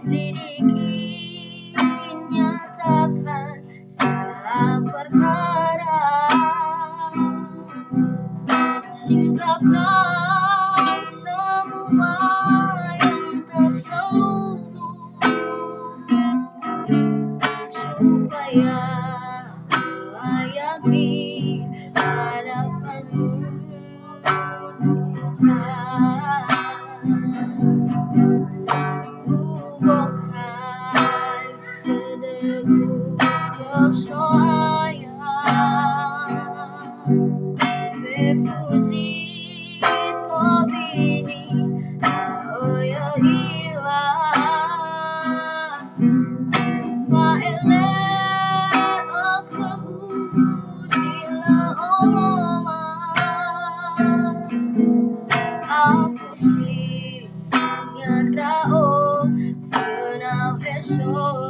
selidiki, nyatakan segala perkara, singkapkan semua yang terselubung, supaya layak di hadapanmu Tuhan. Ku bokai teduh percaya, refusi tobini oya ilah, faele akhagusila oloma, afusi nyanrao fenau heso.